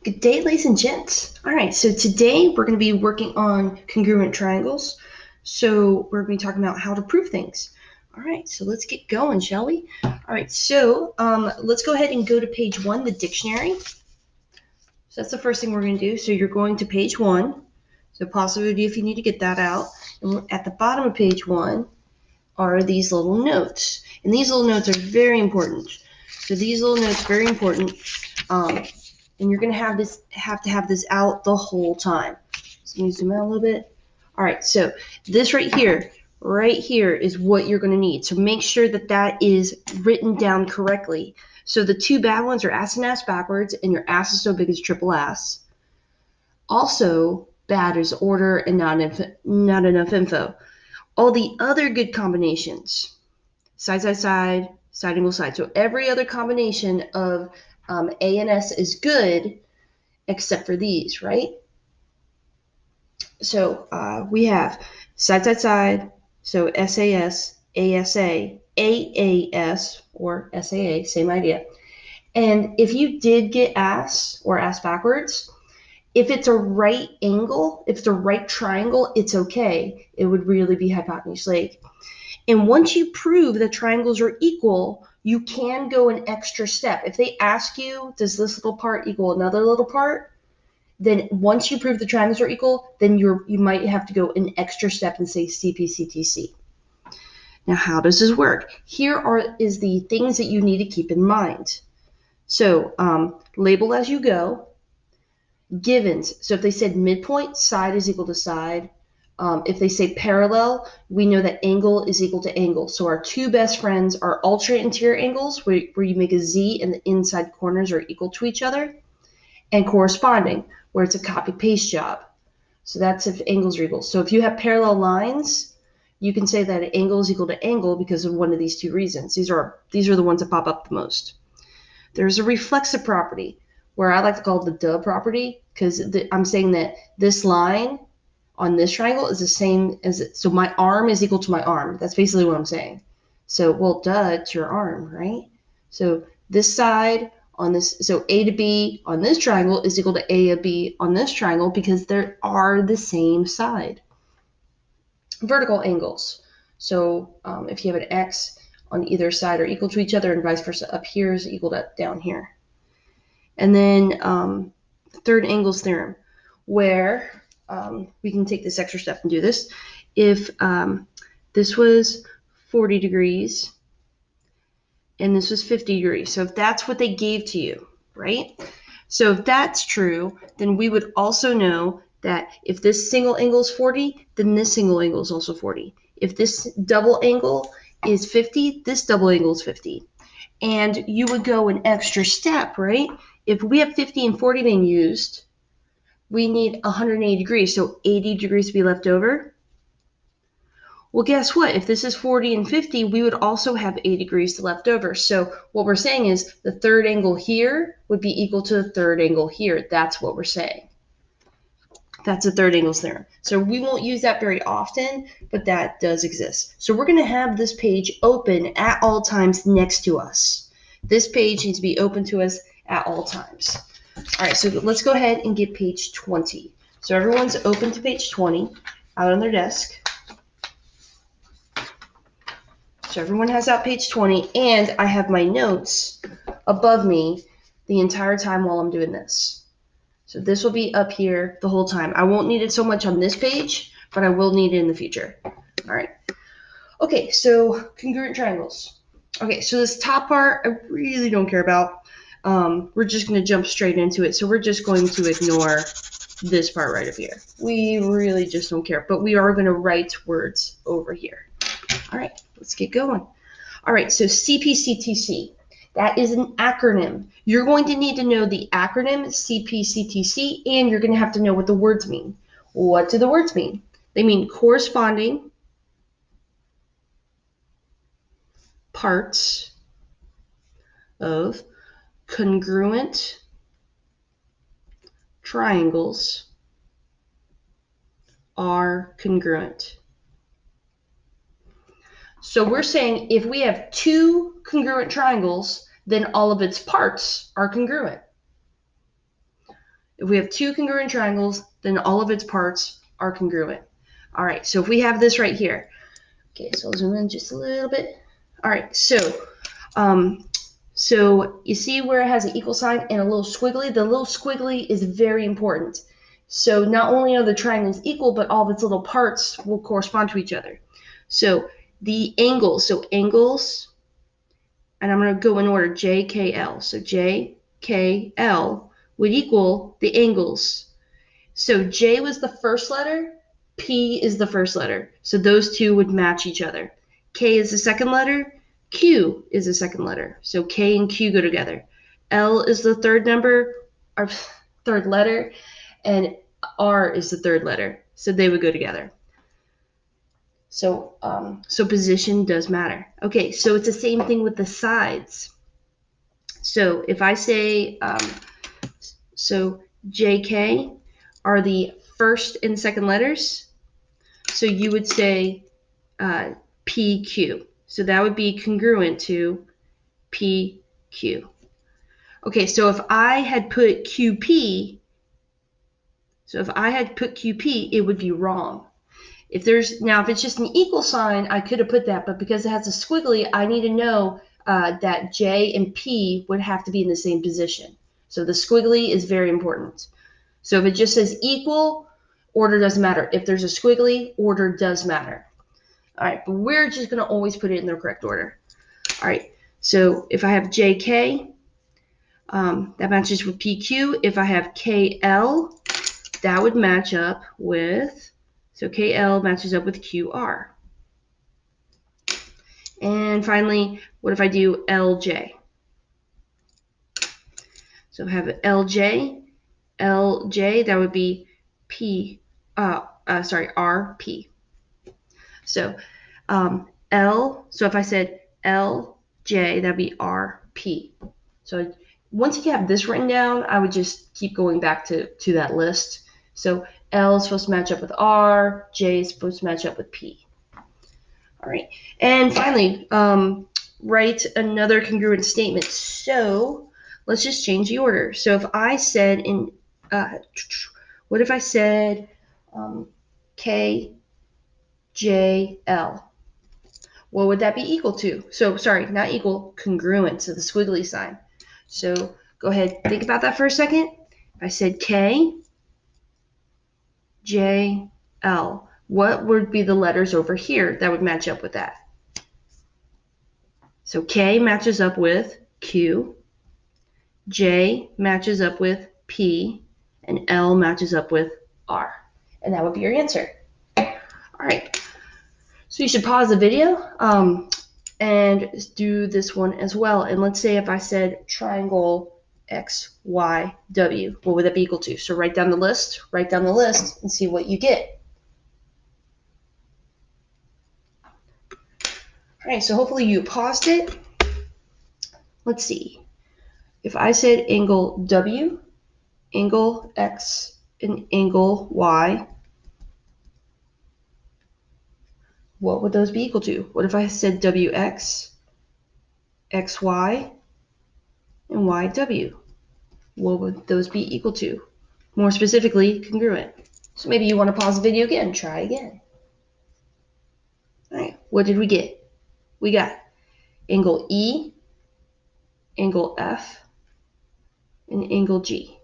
Good day, ladies and gents. All right, so today we're going to be working on congruent triangles. So we're going to be talking about how to prove things. All right, so let's get going, shall we? All right, so let's go ahead and go to page 1, the dictionary. So that's the first thing we're going to do. So you're going to page 1. So possibility if you need to get that out. And at the bottom of page 1 are these little notes. And these little notes are very important. So these little notes are very important. And you're going to have to have this out the whole time. So let me zoom out a little bit. All right, so this right here is what you're going to need. So make sure that that is written down correctly. So the two bad ones are ass and ass backwards, and your ass is so big as triple ass. Also, bad is order and not enough info. All the other good combinations, side, side, side, side angle, side. So every other combination of A and S is good, except for these, right? So we have side, side, side. So SAS, ASA, AAS, or SAA, same idea. And if you did get ass or ass backwards, if it's a right angle, if it's a right triangle, it's okay. It would really be hypotenuse lake. And once you prove that triangles are equal, you can go an extra step. If they ask you, does this little part equal another little part? Then once you prove the triangles are equal, then you might have to go an extra step and say CPCTC. Now, how does this work? Here is the things that you need to keep in mind. So label as you go. Givens. So if they said midpoint, side is equal to side. If they say parallel, we know that angle is equal to angle. So our two best friends are alternate interior angles, where you make a Z and the inside corners are equal to each other, and corresponding, where it's a copy-paste job. So that's if angles are equal. So if you have parallel lines, you can say that an angle is equal to angle because of one of these two reasons. These are the ones that pop up the most. There's a reflexive property, where I like to call it the duh property, because I'm saying that this line on this triangle is the same as it. So my arm is equal to my arm. That's basically what I'm saying. So, well, duh, it's your arm, right? So this side on this, so A to B on this triangle is equal to A to B on this triangle because they are the same side. Vertical angles. So if you have an X on either side are equal to each other and vice versa, up here is equal to down here. And then third angles theorem, where we can take this extra step and do this. If this was 40 degrees and this was 50 degrees, so if that's what they gave to you, right? So if that's true, then we would also know that if this single angle is 40, then this single angle is also 40. If this double angle is 50, this double angle is 50. And you would go an extra step, right? If we have 50 and 40 being used, we need 180 degrees, so 80 degrees to be left over. Well, guess what? If this is 40 and 50, we would also have 80 degrees left over. So what we're saying is the third angle here would be equal to the third angle here. That's what we're saying. That's a third angles theorem. So we won't use that very often, but that does exist. So we're going to have this page open at all times next to us. This page needs to be open to us at all times. All right, so let's go ahead and get page 20. So everyone's open to page 20 out on their desk. So everyone has out page 20, and I have my notes above me the entire time while I'm doing this. So this will be up here the whole time. I won't need it so much on this page, but I will need it in the future. All right. Okay, so congruent triangles. Okay, so this top part I really don't care about. We're just going to jump straight into it. So we're just going to ignore this part right up here. We really just don't care, but we are going to write words over here. All right, let's get going. All right, so CPCTC. That is an acronym. You're going to need to know the acronym CPCTC, and you're going to have to know what the words mean. What do the words mean? They mean corresponding parts of congruent triangles are congruent. So we're saying if we have two congruent triangles, then all of its parts are congruent. If we have two congruent triangles, then all of its parts are congruent. All right, so if we have this right here. Okay, so I'll zoom in just a little bit. All right, so you see where it has an equal sign and a little squiggly? The little squiggly is very important. So not only are the triangles equal, but all of its little parts will correspond to each other. So the angles, and I'm going to go in order, J, K, L. So J, K, L would equal the angles. So J was the first letter, P is the first letter. So those two would match each other. K is the second letter, Q is the second letter. So K and Q go together. L is the third number, or third letter, and R is the third letter. So they would go together. So position does matter. Okay, so it's the same thing with the sides. So if I say, so JK are the first and second letters, so you would say PQ. So that would be congruent to PQ. Okay, so if I had put QP, it would be wrong. If it's just an equal sign, I could have put that, but because it has a squiggly, I need to know that J and P would have to be in the same position. So the squiggly is very important. So if it just says equal, order doesn't matter. If there's a squiggly, order does matter. All right, but we're just going to always put it in the correct order. All right, so if I have JK, that matches with PQ. If I have KL, that would match up with, so KL matches up with QR. And finally, what if I do LJ? So I have LJ, that would be RP. So so if I said LJ, that'd be RP. So once you have this written down, I would just keep going back to that list. So L is supposed to match up with R, J is supposed to match up with P. All right, and finally, write another congruent statement. So let's just change the order. So if I said what if I said K, J, L? What would that be equal to? So sorry, not equal, congruent, so the squiggly sign. So go ahead, think about that for a second. If I said K, J, L, what would be the letters over here that would match up with that? So K matches up with Q, J matches up with P, and L matches up with R. And that would be your answer. All right. So you should pause the video and do this one as well. And let's say if I said triangle X, Y, W, what would that be equal to? So write down the list and see what you get. All right, so hopefully you paused it. Let's see. If I said angle W, angle X, and angle Y, what would those be equal to? What if I said WX, XY, and YW? What would those be equal to? More specifically, congruent. So maybe you want to pause the video again, try again. All right, what did we get? We got angle E, angle F, and angle G.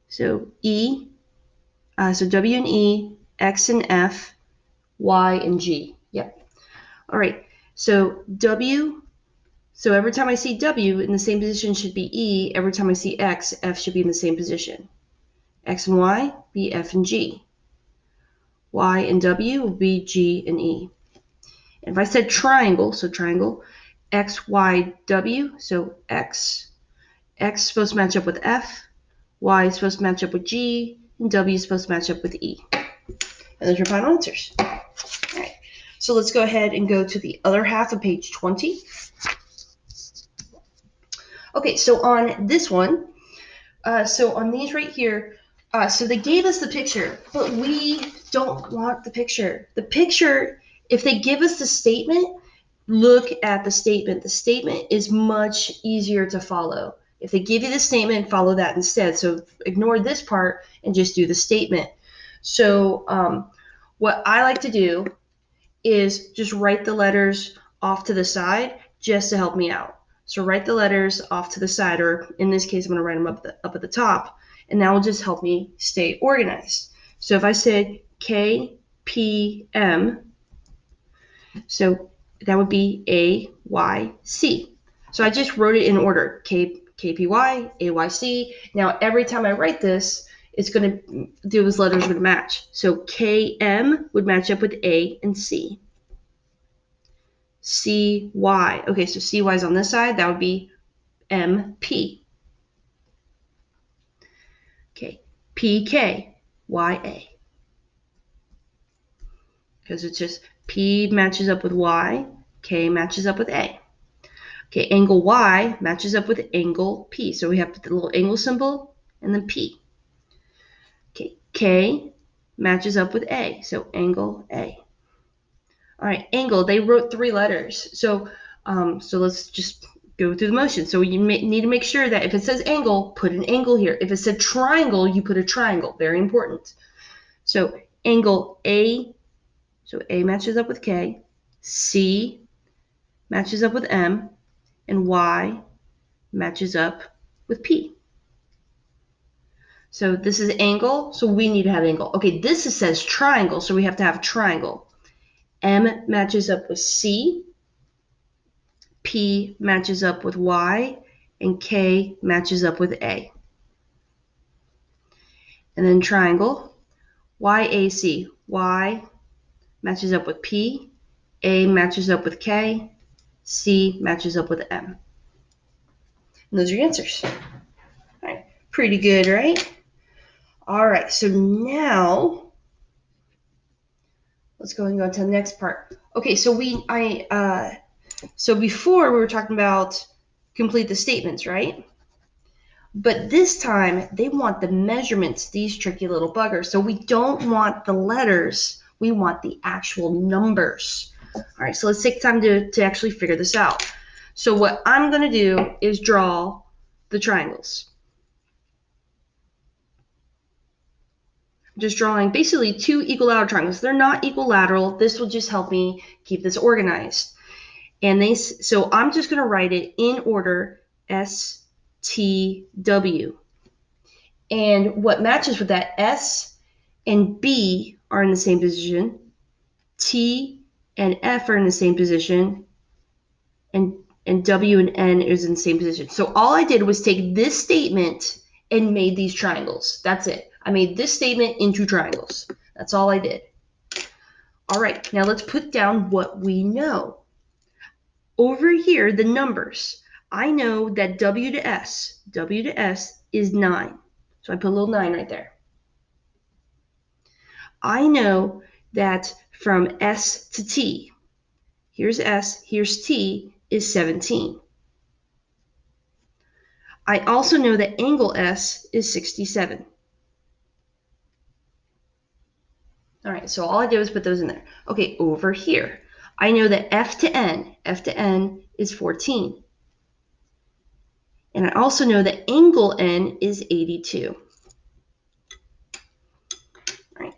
So so W and E, X and F, Y and G. Yep. All right, so W, so every time I see W in the same position should be E. Every time I see X, F should be in the same position. X and Y be F and G. Y and W will be G and E. And if I said triangle, so triangle, X, Y, W, so X is supposed to match up with F, Y is supposed to match up with G, and W is supposed to match up with E. And those are your final answers. All right, so let's go ahead and go to the other half of page 20. Okay, so on this one, so on these right here, so they gave us the picture, but we don't want the picture. The picture, if they give us the statement, look at the statement. The statement is much easier to follow. If they give you the statement, follow that instead. So ignore this part and just do the statement. So what I like to do is just write the letters off to the side just to help me out. So write the letters off to the side, or in this case, I'm going to write them up at the top, and that will just help me stay organized. So if I said KPM, so that would be AYC. So I just wrote it in order, KPY, AYC. Now every time I write this, it's going to, those letters would match. So KM would match up with A and C. CY. Okay, so CY is on this side. That would be MP. Okay, PK, YA. Because it's just P matches up with Y, K matches up with A. Okay, angle Y matches up with angle P. So we have the little angle symbol and then P. Okay, K matches up with A. So angle A. All right, angle, they wrote 3 letters. So let's just go through the motion. So you need to make sure that if it says angle, put an angle here. If it said triangle, you put a triangle. Very important. So angle A, so A matches up with K, C matches up with M, and Y matches up with P. So this is angle, so we need to have angle. Okay, this says triangle, so we have to have a triangle. M matches up with C, P matches up with Y, and K matches up with A. And then triangle, YAC, Y matches up with P, A matches up with K, C matches up with M. And those are your answers. All right, pretty good, right? All right, so now let's go and go to the next part. Okay, so before we were talking about complete the statements, right? But this time they want the measurements, these tricky little buggers. So we don't want the letters, we want the actual numbers. All right, so let's take time to actually figure this out. So what I'm going to do is draw the triangles. I'm just drawing basically 2 equilateral triangles. They're not equilateral. This will just help me keep this organized. And so I'm just going to write it in order, S, T, W. And what matches with that, S and B are in the same position, T and F are in the same position, and W and N is in the same position. So all I did was take this statement and made these triangles. That's it. I made this statement into triangles. That's all I did. All right, now let's put down what we know. Over here, the numbers. I know that W to S is 9. So I put a little 9 right there. I know that from S to T, here's S, here's T, is 17. I also know that angle S is 67. All right, so all I did was put those in there. Okay, over here, I know that F to N is 14. And I also know that angle N is 82. All right.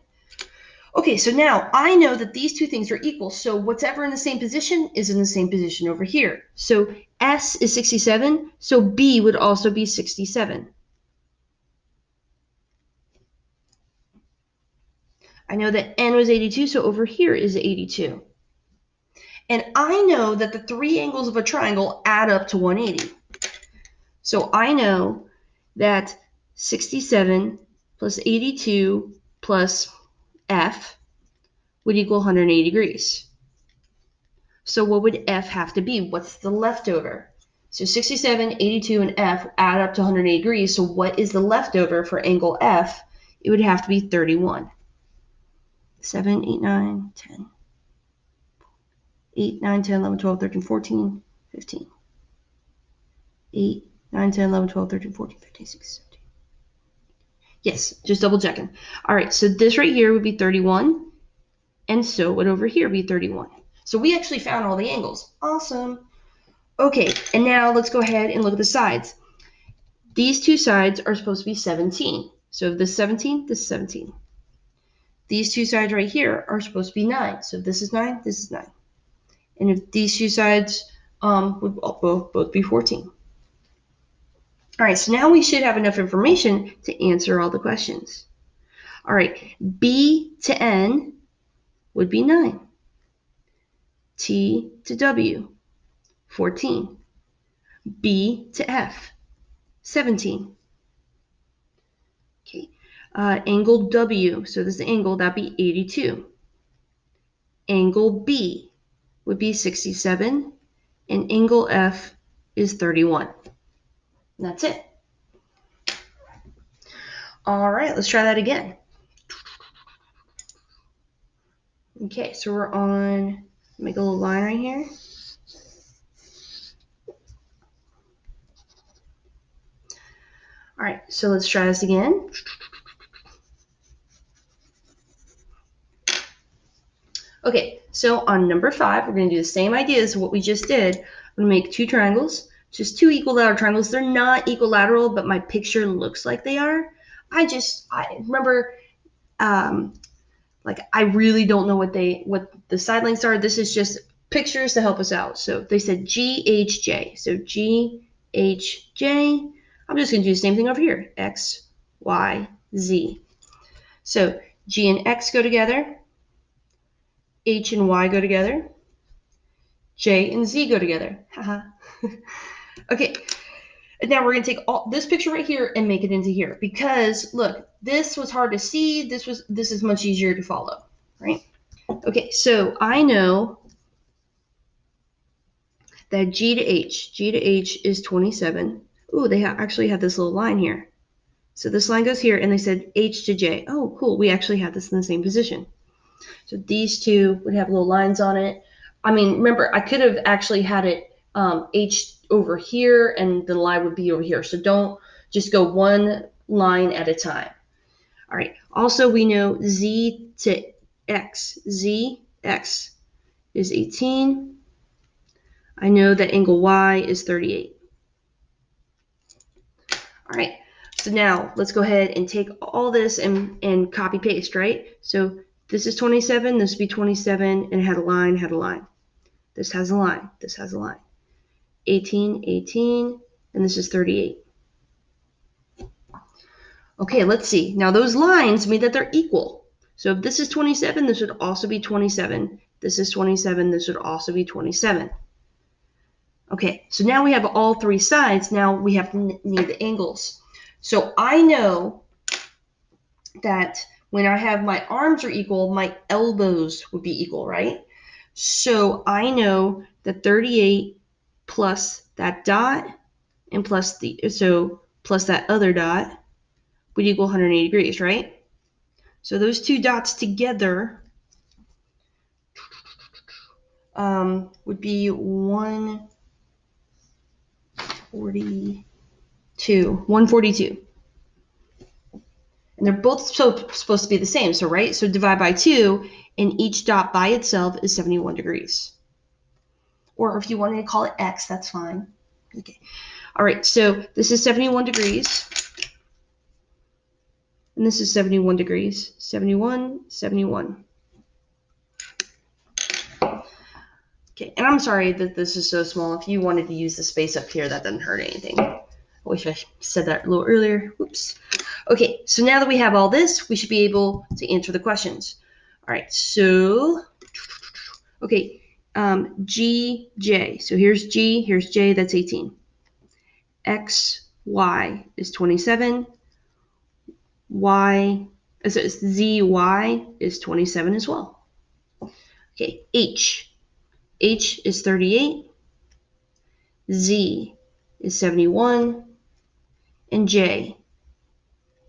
Okay, so now I know that these 2 things are equal. So whatever in the same position is in the same position over here. So S is 67, so B would also be 67. I know that N was 82, so over here is 82. And I know that the 3 angles of a triangle add up to 180. So I know that 67 plus 82 plus F would equal 180 degrees. So what would F have to be? What's the leftover? So 67, 82, and F add up to 180 degrees. So what is the leftover for angle F? It would have to be 31. 7, 8, 9, 10. 8, 9, 10, 11, 12, 13, 14, 15. 8, 9, 10, 11, 12, 13, 14, 15, 16, 17. Yes, just double checking. All right, so this right here would be 31, and so would over here be 31. So we actually found all the angles. Awesome. Okay, and now let's go ahead and look at the sides. These two sides are supposed to be 17. So if this is 17, this is 17. These two sides right here are supposed to be 9. So if this is 9, this is 9. And if these two sides would both be 14. All right, so now we should have enough information to answer all the questions. All right, B to N would be 9. T to W, 14. B to F, 17. Okay, angle W, so this is the angle, that'd be 82. Angle B would be 67, and angle F is 31. And that's it. All right, let's try that again. Okay, so we're on, make a little line right here. All right, so let's try this again. Okay, so on number 5, we're going to do the same idea as what we just did. I'm going to make two triangles, just two equilateral triangles. They're not equilateral, but my picture looks like they are. I remember, like, I really don't know what the side lengths are. This is just pictures to help us out. So they said GHJ. So GHJ. I'm just going to do the same thing over here. X, Y, Z. So G and X go together. H and Y go together. J and Z go together. Haha. Okay. And now we're going to take this picture right here and make it into here. Because, look, this was hard to see. This is much easier to follow. Right? Okay, so I know that G to H is 27. Ooh, they actually have this little line here. So this line goes here, and they said H to J. Oh, cool. We actually have this in the same position. So these two would have little lines on it. I mean, remember, I could have actually had it H over here, and the line would be over here. So don't just go one line at a time. All right. Also, we know Z to X. Z, X is 18. I know that angle Y is 38. All right, so now let's go ahead and take all this and copy paste, right? So this is 27, this would be 27, and it had a line, This has a line, this has a line. 18, 18, and this is 38. Okay, let's see. Now those lines mean that they're equal. So if this is 27, this would also be 27. This is 27, this would also be 27. Okay, so now we have all three sides. Now we have to need the angles. So I know that when I have my arms are equal, my elbows would be equal, right? So I know that 38 plus that dot and plus that other dot would equal 180 degrees, right? So those two dots together would be 142. And they're both supposed to be the same, so right? So divide by 2, and each dot by itself is 71 degrees. Or if you wanted to call it X, that's fine. Okay. All right, so this is 71 degrees. And this is 71 degrees. 71, 71. Okay, and I'm sorry that this is so small. If you wanted to use the space up here, that doesn't hurt anything. I wish I said that a little earlier. Whoops. Okay, so now that we have all this, we should be able to answer the questions. All right, so, okay, G, J. So here's G, here's J, that's 18. X, Y is 27. Y, so Z, Y is 27 as well. Okay, H is 38. Z is 71. And J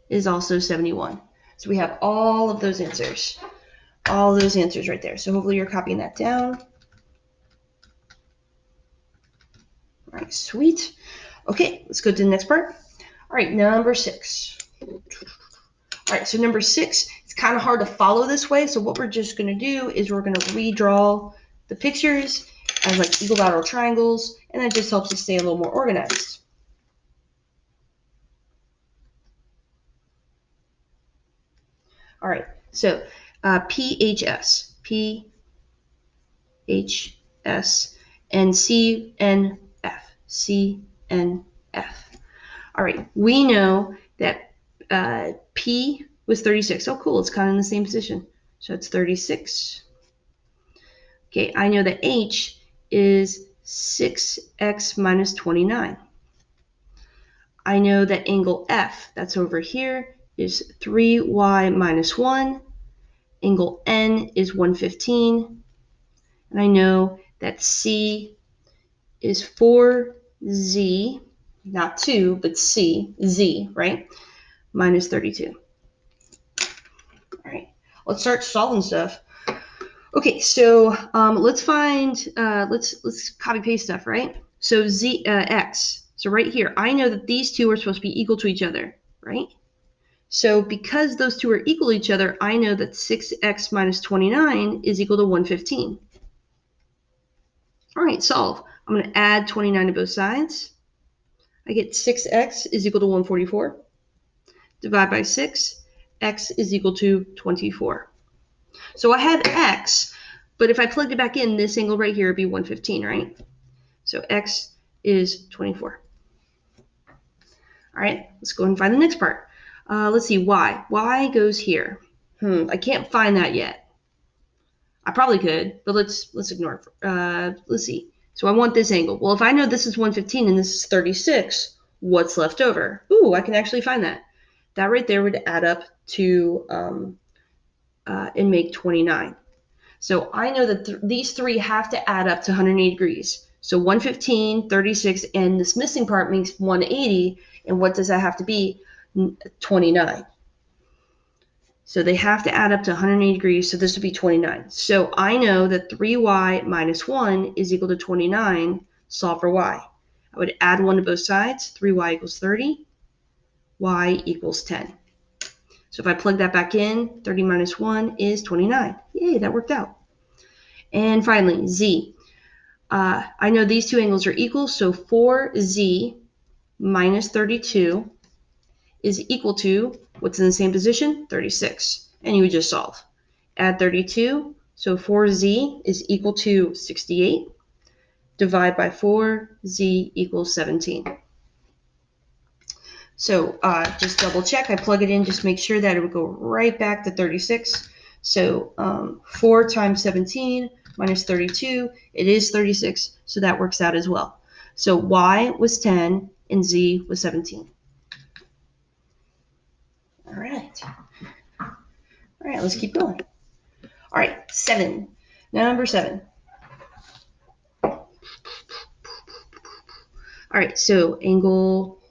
is also 71. So we have all of those answers. All those answers right there. So hopefully you're copying that down. All right, sweet. Okay, let's go to the next part. All right, number 6. All right, so number 6, it's kind of hard to follow this way. So what we're just going to do is we're going to redraw the pictures as like equilateral triangles, and that just helps us stay a little more organized. All right, so PHS, and CNF, CNF. All right, we know that P was 36. Oh, cool, it's kind of in the same position. So it's 36. Okay, I know that H is 6x minus 29. I know that angle F, that's over here, is 3y minus 1. Angle N is 115. And I know that C is 4z, not 2, but C, Z, right? Minus 32. All right, let's start solving stuff. Okay, so let's find, let's copy paste stuff, right? So X, so right here, I know that these two are supposed to be equal to each other, right? So because those two are equal to each other, I know that 6x minus 29 is equal to 115. All right, solve. I'm going to add 29 to both sides. I get 6x is equal to 144. Divide by 6, x is equal to 24. So I have x, but if I plugged it back in, this angle right here would be 115, right? So x is 24. All right, let's go and find the next part. Let's see, y. Y goes here. I can't find that yet. I probably could, but let's ignore it. Let's see. So I want this angle. Well, if I know this is 115 and this is 36, what's left over? Ooh, I can actually find that. That right there would add up to and make 29. So I know that these three have to add up to 180 degrees. So 115, 36, and this missing part makes 180. And what does that have to be? 29. So they have to add up to 180 degrees, so this would be 29. So I know that 3y minus 1 is equal to 29. Solve for y. I would add 1 to both sides. 3y equals 30. Y equals 10. So if I plug that back in, 30 minus 1 is 29. Yay, that worked out. And finally, z. I know these two angles are equal, so 4z minus 32 is equal to, what's in the same position? 36. And you would just solve. Add 32, so 4z is equal to 68. Divide by 4, z equals 17. So just double check. I plug it in, just make sure that it would go right back to 36. So 4 times 17 minus 32, it is 36, so that works out as well. So y was 10 and z was 17. All right. All right, let's keep going. All right, 7. Number 7. All right, so angle,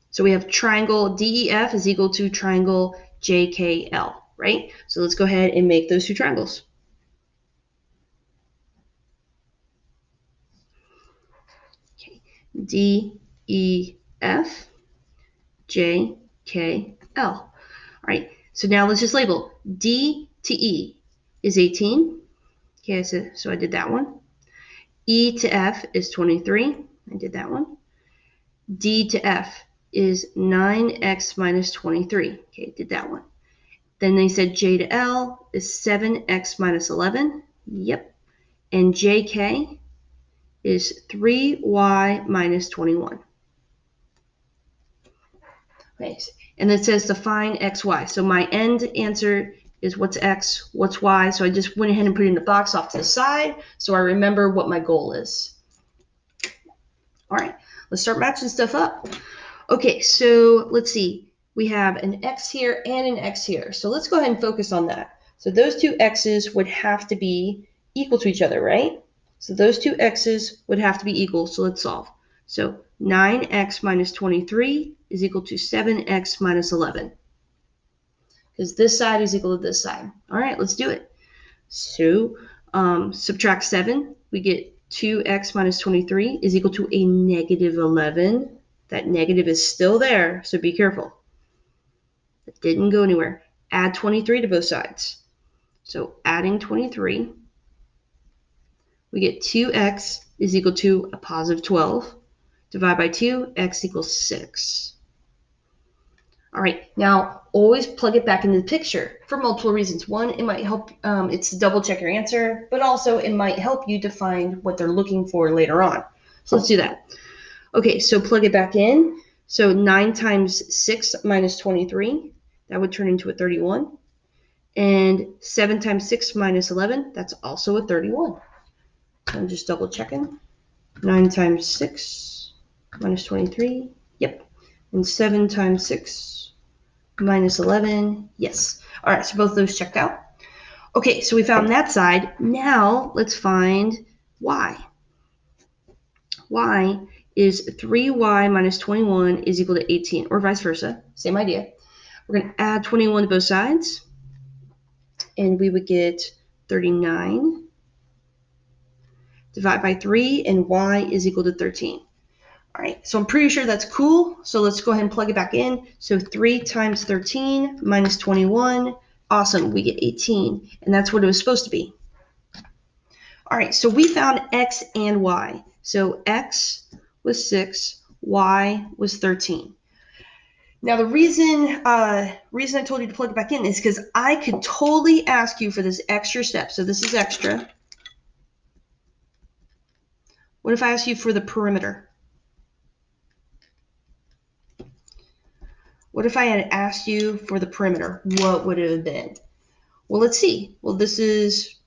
so we have triangle DEF is equal to triangle JKL, right? So let's go ahead and make those two triangles. Okay. DEF, JKL. All right, so now let's just label. D to E is 18. Okay, so I did that one. E to F is 23. I did that one. D to F is 9x minus 23. Okay, did that one. Then they said J to L is 7x minus 11. Yep. And JK is 3y minus 21. Okay. And it says to find xy. So my end answer is what's x, what's y. So I just went ahead and put it in the box off to the side so I remember what my goal is. All right, let's start matching stuff up. Okay, so let's see. We have an x here and an x here. So let's go ahead and focus on that. So those two x's would have to be equal to each other, right? So those two x's would have to be equal. So let's solve. So 9x minus 23 is equal to 7x minus 11. Because this side is equal to this side. All right, let's do it. So subtract 7, we get 2x minus 23 is equal to a negative 11. That negative is still there, so be careful. It didn't go anywhere. Add 23 to both sides. So adding 23, we get 2x is equal to a positive 12. Divide by 2, x equals 6. All right, now always plug it back into the picture for multiple reasons. One, it might help, it's to double check your answer, but also it might help you define what they're looking for later on. So let's do that. Okay, so plug it back in. So 9 times 6 minus 23, that would turn into a 31. And 7 times 6 minus 11, that's also a 31. So I'm just double checking. 9 times 6 minus 23, yep. And 7 times 6 minus 11, yes. All right, so both of those checked out. Okay, so we found that side. Now let's find y. Y is 3y minus 21 is equal to 18, or vice versa, same idea. We're going to add 21 to both sides, and we would get 39. Divide by 3, and y is equal to 13. All right, so I'm pretty sure that's cool. So let's go ahead and plug it back in. So 3 times 13 minus 21. Awesome, we get 18. And that's what it was supposed to be. All right, so we found x and y. So x was 6, y was 13. Now the reason I told you to plug it back in is because I could totally ask you for this extra step. So this is extra. What if I asked you for the perimeter? What if I had asked you for the perimeter? What would it have been? Well, let's see. Well, this is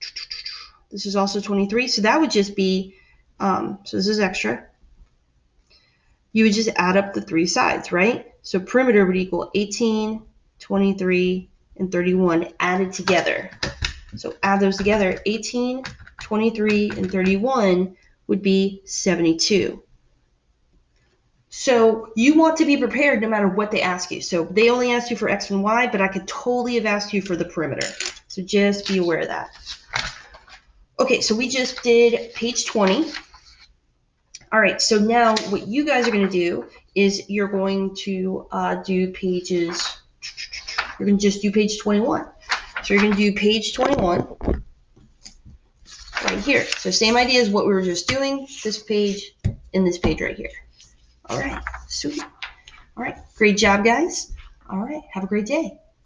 also 23, so that would just be, so this is extra. You would just add up the 3 sides, right? So perimeter would equal 18, 23, and 31 added together. So add those together, 18, 23, and 31 would be 72. So you want to be prepared no matter what they ask you. So they only asked you for x and y, but I could totally have asked you for the perimeter. So just be aware of that. Okay, so we just did page 20. All right, so now what you guys are going to do is you're going to do pages, you're going to just do page 21. So you're going to do page 21 right here. So same idea as what we were just doing, this page and this page right here. All right, sweet. All right, great job, guys. All right, have a great day.